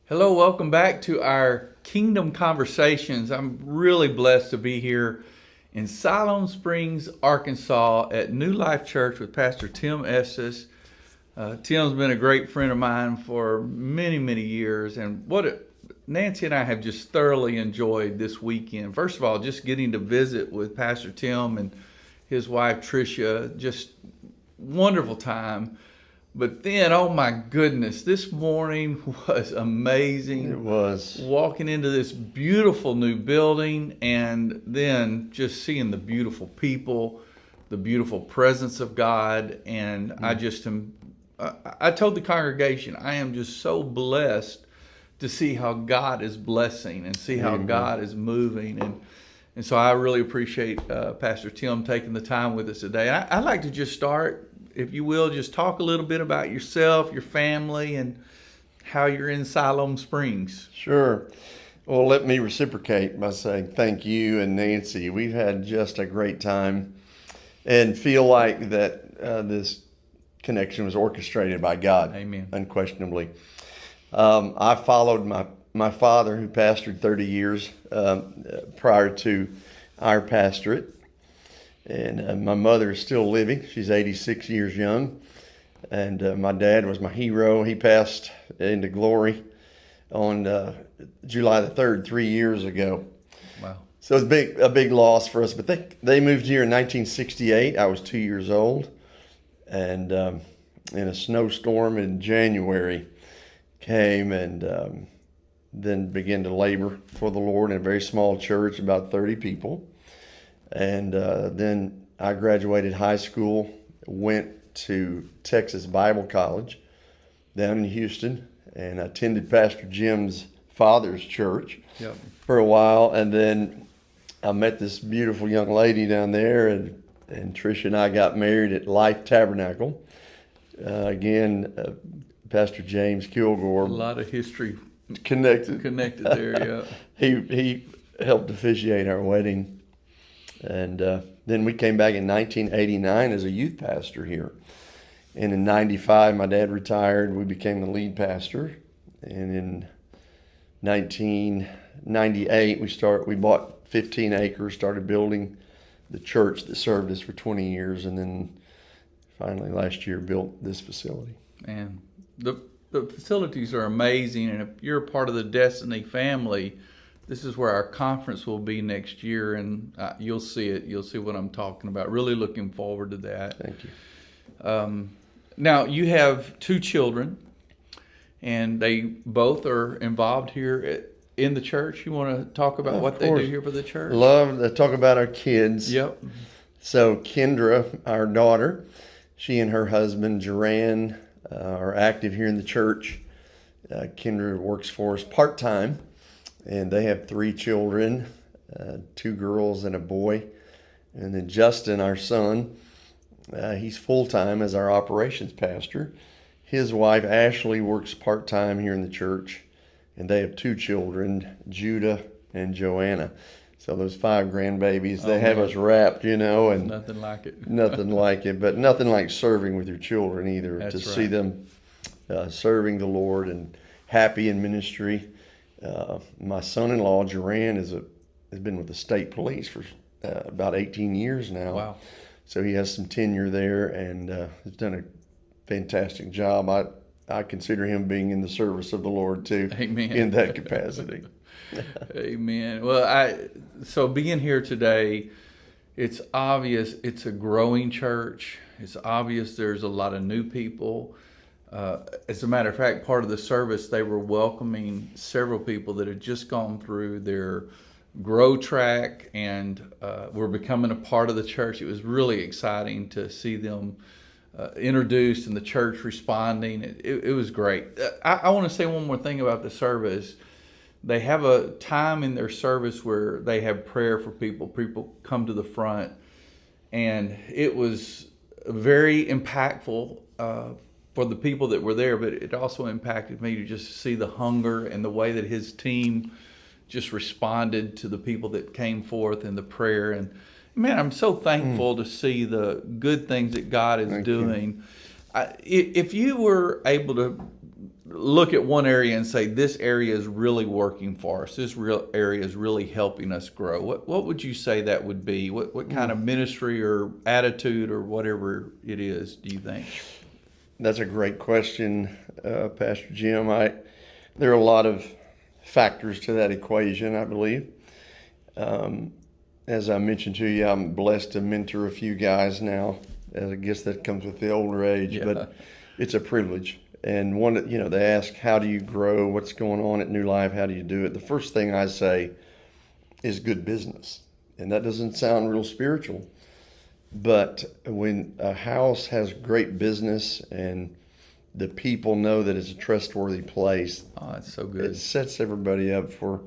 Hello, welcome back to our Kingdom Conversations. I'm really blessed to be here in Siloam Springs, Arkansas at New Life Church with Pastor Tim Estes. Tim's been a great friend of mine for many, many years, and Nancy and I have just thoroughly enjoyed this weekend. First of all, just getting to visit with Pastor Tim and his wife Tricia, just wonderful time. But then, oh my goodness, this morning was amazing. It was. Walking into this beautiful new building and then just seeing the beautiful people, the beautiful presence of God. And I told the congregation, I am just so blessed to see how God is blessing and see how God is moving. And so I really appreciate Pastor Tim taking the time with us today. I'd like to just start, if you will, just talk a little bit about yourself, your family, and how you're in Siloam Springs. Sure. Well, let me reciprocate by saying thank you and Nancy. We've had just a great time and feel like that this connection was orchestrated by God. Amen. Unquestionably. I followed my father, who pastored 30 years prior to our pastorate. And my mother is still living. She's 86 years young. And my dad was my hero. He passed into glory on July the 3rd, 3 years ago. Wow. So it's a big loss for us. But they moved here in 1968. I was 2 years old. And in a snowstorm in January came and then began to labor for the Lord in a very small church, about 30 people. And then I graduated high school, went to Texas Bible College down in Houston, and attended Pastor Jim's father's church for a while. And then I met this beautiful young lady down there, and Tricia and I got married at Life Tabernacle. Pastor James Kilgore. A lot of history connected there, yeah. He helped officiate our wedding. And then we came back in 1989 as a youth pastor here. And in 95, my dad retired. We became the lead pastor. And in 1998, we bought 15 acres, started building the church that served us for 20 years. And then finally last year built this facility. And the facilities are amazing. And if you're a part of the Destiny family, this is where our conference will be next year, and you'll see it. You'll see what I'm talking about. Really looking forward to that. Thank you. Now, you have two children, and they both are involved here in the church. You want to talk about what they do here for the church? Love to talk about our kids. Yep. So Kendra, our daughter, she and her husband, Joran, are active here in the church. Kendra works for us part-time. And they have 3 children, 2 girls and a boy. And then Justin, our son, he's full-time as our operations pastor. His wife, Ashley, works part-time here in the church. And they have 2 children, Judah and Joanna. So those 5 grandbabies, they have us wrapped, and nothing like it. Nothing like it, but nothing like serving with your children either. That's to right. See them serving the Lord and happy in ministry. My son-in-law, Joran, has been with the state police for about 18 years now. Wow. So he has some tenure there and has done a fantastic job. I consider him being in the service of the Lord too. Amen. In that capacity. Amen. Well, so being here today, it's obvious it's a growing church. It's obvious there's a lot of new people. As a matter of fact, part of the service, they were welcoming several people that had just gone through their grow track and were becoming a part of the church. It was really exciting to see them introduced and the church responding. It was great. I want to say one more thing about the service. They have a time in their service where they have prayer for people. People come to the front, and it was very impactful for the people that were there, but it also impacted me to just see the hunger and the way that his team just responded to the people that came forth in the prayer. And man, I'm so thankful to see the good things that God is doing. If you were able to look at one area and say, this area is really working for us. This real area is really helping us grow. What would you say that would be? What kind of ministry or attitude or whatever it is, do you think? That's a great question, Pastor Jim. There are a lot of factors to that equation, I believe. As I mentioned to you, I'm blessed to mentor a few guys now. I guess that comes with the older age, but it's a privilege. And they ask, how do you grow? What's going on at New Life? How do you do it? The first thing I say is good business. And that doesn't sound real spiritual. But when a house has great business and the people know that it's a trustworthy place, that's so good. It sets everybody up for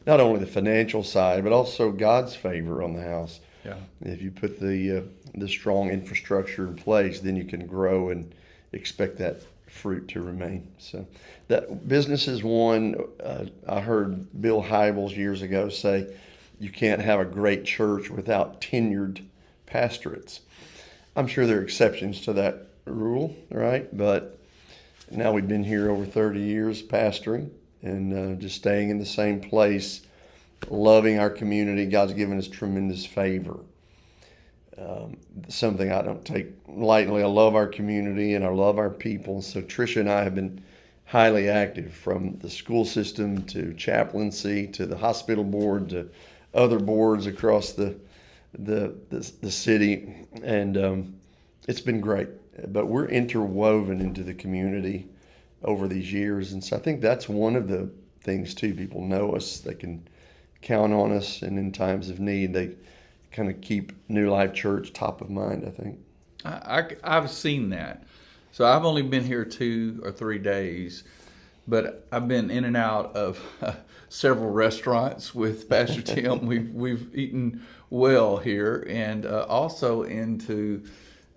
not only the financial side, but also God's favor on the house. Yeah. If you put the strong infrastructure in place, then you can grow and expect that fruit to remain. So that business is one. I heard Bill Hybels years ago say, you can't have a great church without tenured pastorates. I'm sure there are exceptions to that rule, right? But now we've been here over 30 years pastoring and just staying in the same place, loving our community. God's given us tremendous favor. Something I don't take lightly. I love our community and I love our people. So Tricia and I have been highly active, from the school system to chaplaincy to the hospital board to other boards across the city, and it's been great. But we're interwoven into the community over these years, and so I think that's one of the things too. People know us; they can count on us, and in times of need, they kind of keep New Life Church top of mind, I think. I've seen that. So I've only been here 2 or 3 days, but I've been in and out of several restaurants with Pastor Tim. We've eaten well here, and also into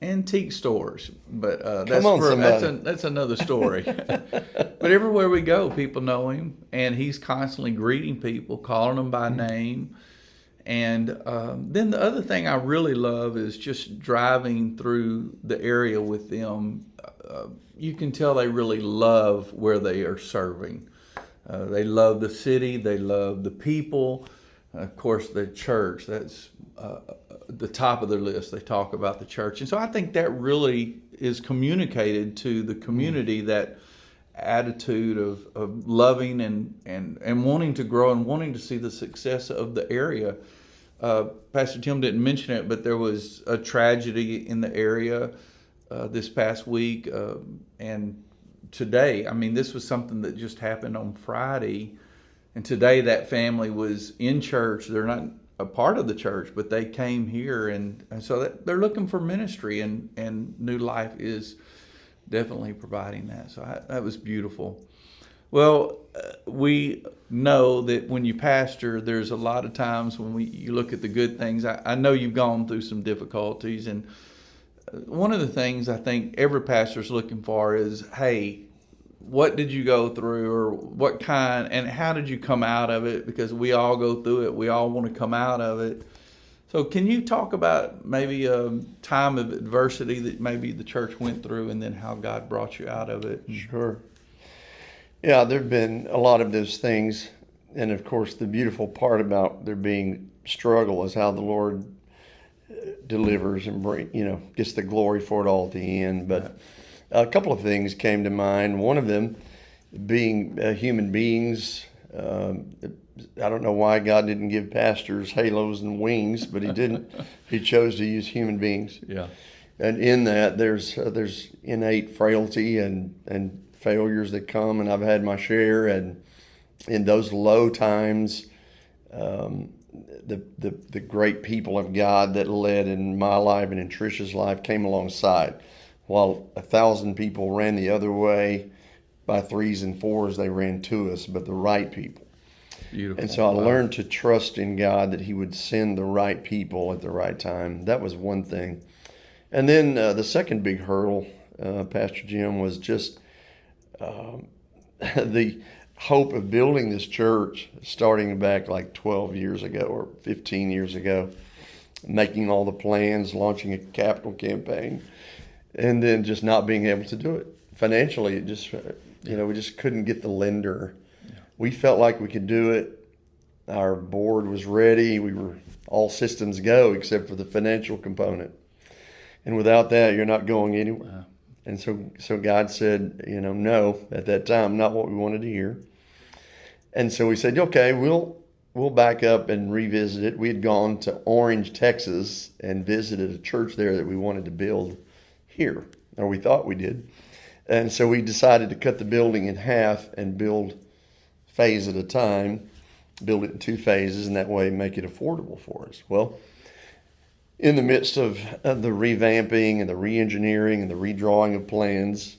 antique stores. But that's another story. But everywhere we go, people know him, and he's constantly greeting people, calling them by name. And then the other thing I really love is just driving through the area with them. You can tell they really love where they are serving. They love the city. They love the people. Of course, the church. That's the top of their list. They talk about the church. And so I think that really is communicated to the community, that attitude of loving and wanting to grow and wanting to see the success of the area. Pastor Tim didn't mention it, but there was a tragedy in the area this past week, and today, this was something that just happened on Friday, and today that family was in church. They're not a part of the church, but they came here, and so they're looking for ministry, and New Life is definitely providing that. So that was beautiful. Well, we know that when you pastor, there's a lot of times when you look at the good things. I know you've gone through some difficulties, and one of the things I think every pastor's looking for is, hey, what did you go through, or what kind, and how did you come out of it? Because we all go through it. We all want to come out of it. So can you talk about maybe a time of adversity that maybe the church went through, and then how God brought you out of it? Sure. Yeah, there have been a lot of those things. And of course, the beautiful part about there being struggle is how the Lord delivers and gets the glory for it all at the end. But a couple of things came to mind. One of them being human beings. I don't know why God didn't give pastors halos and wings, but he didn't. He chose to use human beings. Yeah. And in that, there's innate frailty and failures that come, and I've had my share. And in those low times, the great people of God that led in my life and in Tricia's life came alongside. While 1,000 people ran the other way, by 3s and 4s they ran to us, but the right people. Beautiful. And so I learned to trust in God that he would send the right people at the right time. That was one thing. And then the second big hurdle, Pastor Jim, was just the hope of building this church starting back like 12 years ago or 15 years ago, making all the plans, launching a capital campaign, and then just not being able to do it. Financially, it just We just couldn't get the lender. We felt like we could do it. Our board was ready. We were all systems go except for the financial component. And without that, you're not going anywhere. Wow. And so God said, no, at that time, not what we wanted to hear. And so we said, okay, we'll back up and revisit it. We had gone to Orange, Texas, and visited a church there that we wanted to build here, or we thought we did. And so we decided to cut the building in half and build phase at a time, build it in 2 phases, and that way make it affordable for us. Well, in the midst of the revamping and the re-engineering and the redrawing of plans,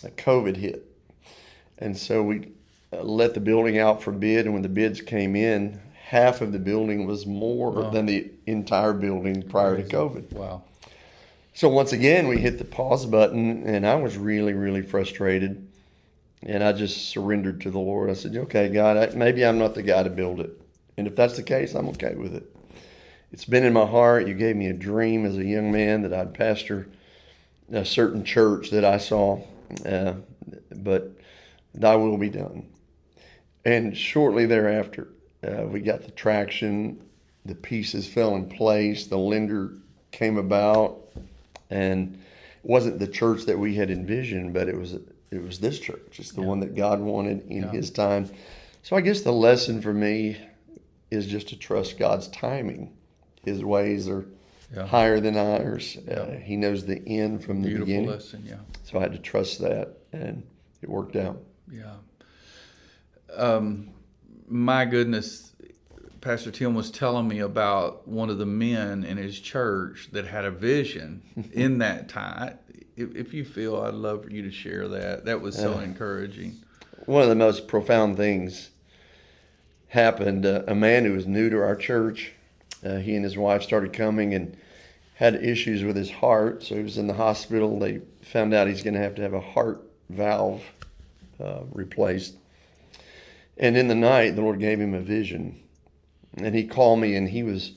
COVID hit. And so we let the building out for bid, and when the bids came in, half of the building was more than the entire building prior to COVID. Wow. So once again, we hit the pause button, and I was really, really frustrated. And I just surrendered to the Lord. I said, okay, God, maybe I'm not the guy to build it. And if that's the case, I'm okay with it. It's been in my heart. You gave me a dream as a young man that I'd pastor a certain church that I saw, but thy will be done. And shortly thereafter, we got the traction. The pieces fell in place. The lender came about. And it wasn't the church that we had envisioned, but it was this church. It's the one that God wanted in His time. So I guess the lesson for me is just to trust God's timing. His ways are higher than ours. He knows the end from the beginning. Beautiful lesson, So I had to trust that, and it worked out. Yeah. My goodness, Pastor Tim was telling me about one of the men in his church that had a vision in that time. If you feel, I'd love for you to share that. That was so encouraging. One of the most profound things happened. A man who was new to our church, he and his wife started coming and had issues with his heart. So he was in the hospital. They found out he's going to have a heart valve replaced. And in the night, the Lord gave him a vision. And he called me, and he was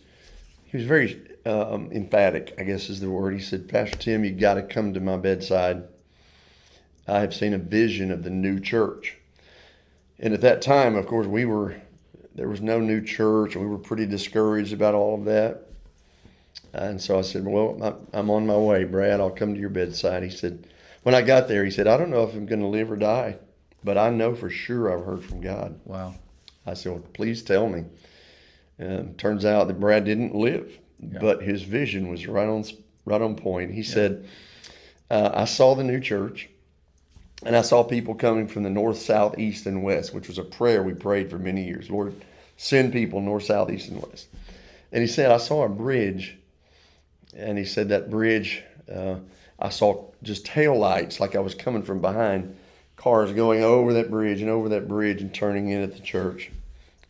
very emphatic, I guess is the word. He said, Pastor Tim, you got to come to my bedside. I have seen a vision of the new church. And at that time, of course, there was no new church, and we were pretty discouraged about all of that. And so I said, well, I'm on my way, Brad. I'll come to your bedside. He said, when I got there, he said, I don't know if I'm going to live or die, but I know for sure I've heard from God. Wow. I said, well, please tell me. Turns out that Brad didn't live, but his vision was right on point. He said, I saw the new church, and I saw people coming from the north, south, east, and west, which was a prayer we prayed for many years. Lord, send people north, south, east, and west. And he said, I saw a bridge, and he said that bridge, I saw just tail lights like I was coming from behind, cars going over that bridge and turning in at the church.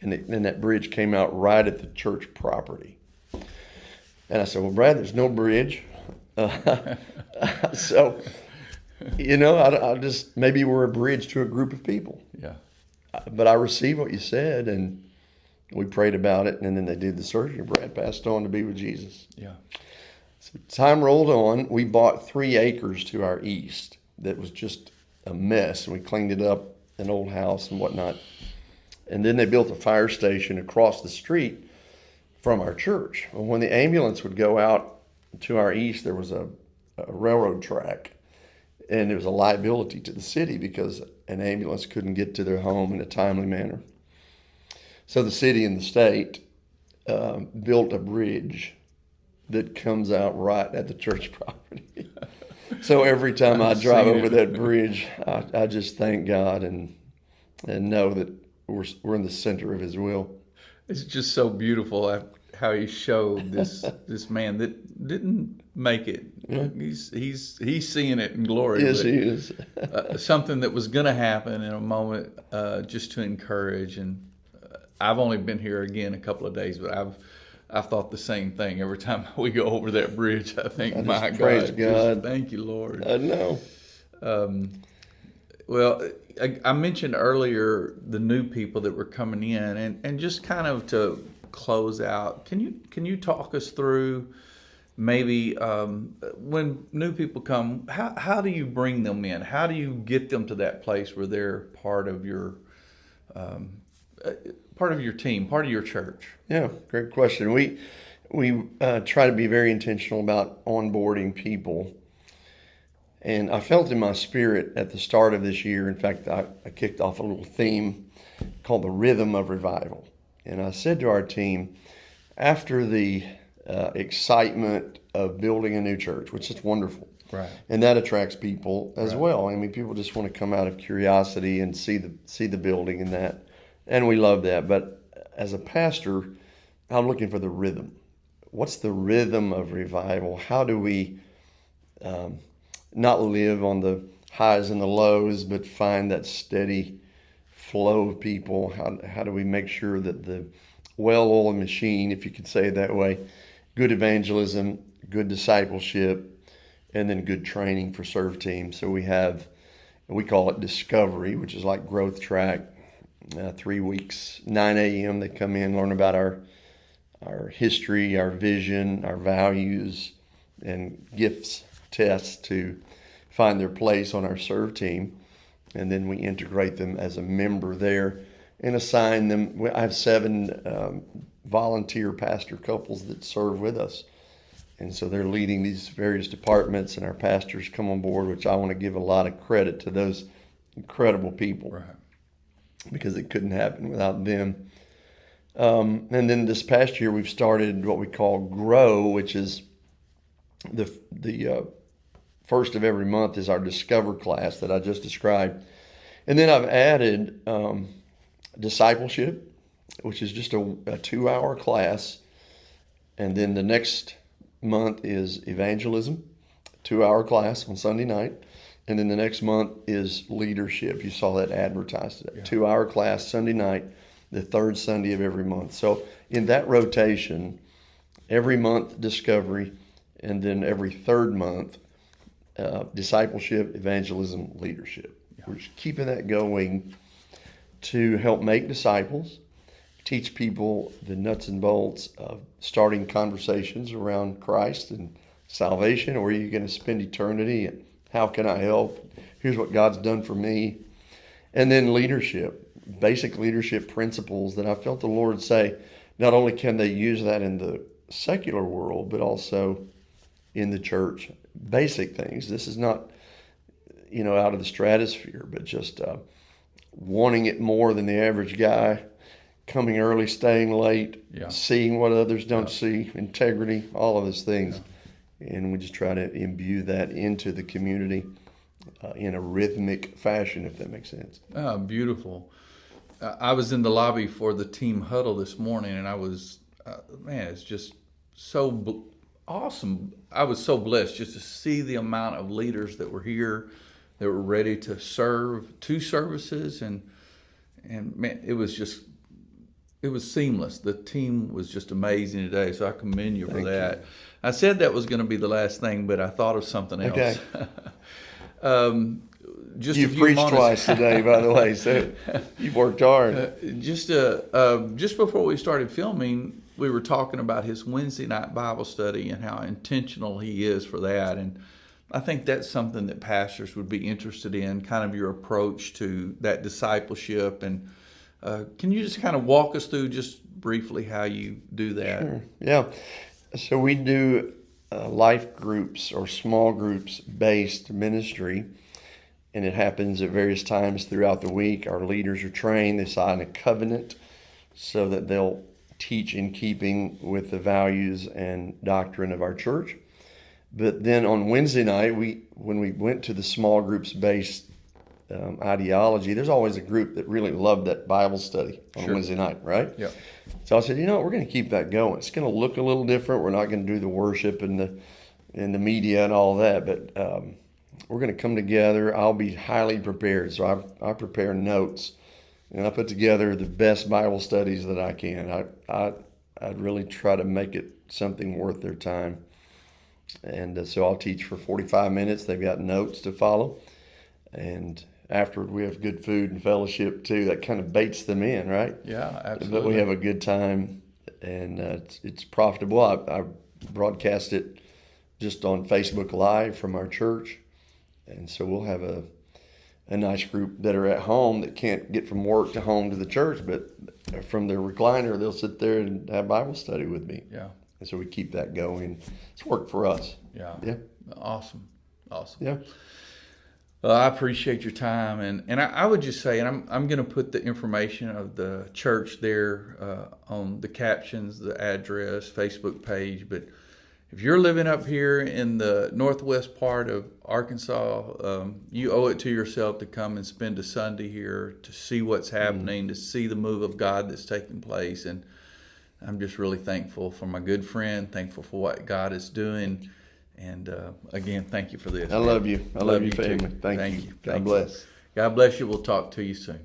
And then that bridge came out right at the church property. And I said, well, Brad, there's no bridge. So, I just, maybe we're a bridge to a group of people. Yeah. But I received what you said, and we prayed about it, and then they did the surgery. Brad passed on to be with Jesus. Yeah. So time rolled on. We bought 3 acres to our east that was just a mess. We cleaned it up, an old house and whatnot. And then they built a fire station across the street from our church. Well, when the ambulance would go out to our east, there was a railroad track. And it was a liability to the city because an ambulance couldn't get to their home in a timely manner. So the city and the state built a bridge that comes out right at the church property. So every time I drive over that bridge, I just thank God and know that we're in the center of His will. It's just so beautiful how He showed this man that didn't make it. Yeah. He's seeing it in glory. Yes, he is. Something that was going to happen in a moment, just to encourage. And I've only been here again a couple of days, but I've thought the same thing every time we go over that bridge. I think, my God, praise God. Thank you, Lord. I know. Well, I mentioned earlier the new people that were coming in, and just kind of to close out, can you talk us through maybe when new people come, how do you bring them in? How do you get them to that place where they're part of your team, part of your church? Yeah, great question. We try to be very intentional about onboarding people. And I felt in my spirit at the start of this year, in fact, I kicked off a little theme called the rhythm of revival. And I said to our team, after the excitement of building a new church, which is wonderful, Right. and that attracts people as Right. well. I mean, people just want to come out of curiosity and see the building and that, and we love that. But as a pastor, I'm looking for the rhythm. What's the rhythm of revival? How do we not live on the highs and the lows, but find that steady flow of people? How do we make sure that the well-oiled machine, if you could say it that way, good evangelism, good discipleship, and then good training for serve teams? So we call it discovery, which is like growth track, 3 weeks, 9 a.m. They come in, learn about our history, our vision, our values, and gifts tests to find their place on our serve team. And then we integrate them as a member there and assign them. I have 7 volunteer pastor couples that serve with us. And so they're leading these various departments, and our pastors come on board, which I want to give a lot of credit to those incredible people. Right. Because it couldn't happen without them. And then this past year, we've started what we call Grow, which is the first of every month is our Discover class that I just described. And then I've added Discipleship, which is just a 2-hour class. And then the next month is Evangelism, 2-hour class on Sunday night. And then the next month is Leadership. You saw that advertised today. Yeah. 2-hour class Sunday night, the third Sunday of every month. So in that rotation, every month Discovery, and then every third month Discipleship, Evangelism, Leadership. Yeah. We're just keeping that going to help make disciples, teach people the nuts and bolts of starting conversations around Christ and salvation. Where are you going to spend eternity? And how can I help? Here's what God's done for me. And then leadership, basic leadership principles that I felt the Lord say, not only can they use that in the secular world, but also in the church. Basic things. This is not, out of the stratosphere, but just wanting it more than the average guy, coming early, staying late, Yeah. seeing what others don't see, integrity, all of those things. Yeah. And we just try to imbue that into the community in a rhythmic fashion, if that makes sense. Oh, beautiful. I was in the lobby for the team huddle this morning, and I was, it's just so awesome. I was so blessed just to see the amount of leaders that were here, that were ready to serve 2 services, and man, it was seamless. The team was just amazing today, so I commend you for that. I said that was going to be the last thing, but I thought of something else. Okay. You preached twice today, by the way, so you've worked hard. Just before we started filming, we were talking about his Wednesday night Bible study and how intentional he is for that. And I think that's something that pastors would be interested in, kind of your approach to that discipleship. And can you just kind of walk us through just briefly how you do that? Sure. Yeah. So we do life groups or small groups based ministry, and it happens at various times throughout the week. Our leaders are trained. They sign a covenant so that they'll teach in keeping with the values and doctrine of our church. But then on Wednesday night, when we went to the small groups based ideology, there's always a group that really loved that Bible study on Sure. Wednesday night, right? Yeah. So I said, we're going to keep that going. It's going to look a little different. We're not going to do the worship and the media and all that, but we're going to come together. I'll be highly prepared. So I prepare notes, and I put together the best Bible studies that I can. I'd really try to make it something worth their time. And so I'll teach for 45 minutes. They've got notes to follow. And afterward, we have good food and fellowship, too. That kind of baits them in, right? Yeah, absolutely. But we have a good time, and it's profitable. I broadcast it just on Facebook Live from our church. And so we'll have a nice group that are at home that can't get from work to home to the church, but from their recliner, they'll sit there and have Bible study with me. Yeah. And so we keep that going. It's worked for us. Yeah. Yeah. Awesome. Yeah. Well, I appreciate your time, and I would just say, and I'm going to put the information of the church there on the captions, the address, Facebook page. But if you're living up here in the northwest part of Arkansas, you owe it to yourself to come and spend a Sunday here to see what's happening, to see the move of God that's taking place. And I'm just really thankful for my good friend, thankful for what God is doing. And again, thank you for this. I love you. I love you, too. family. Thank you. God bless. God bless you. We'll talk to you soon.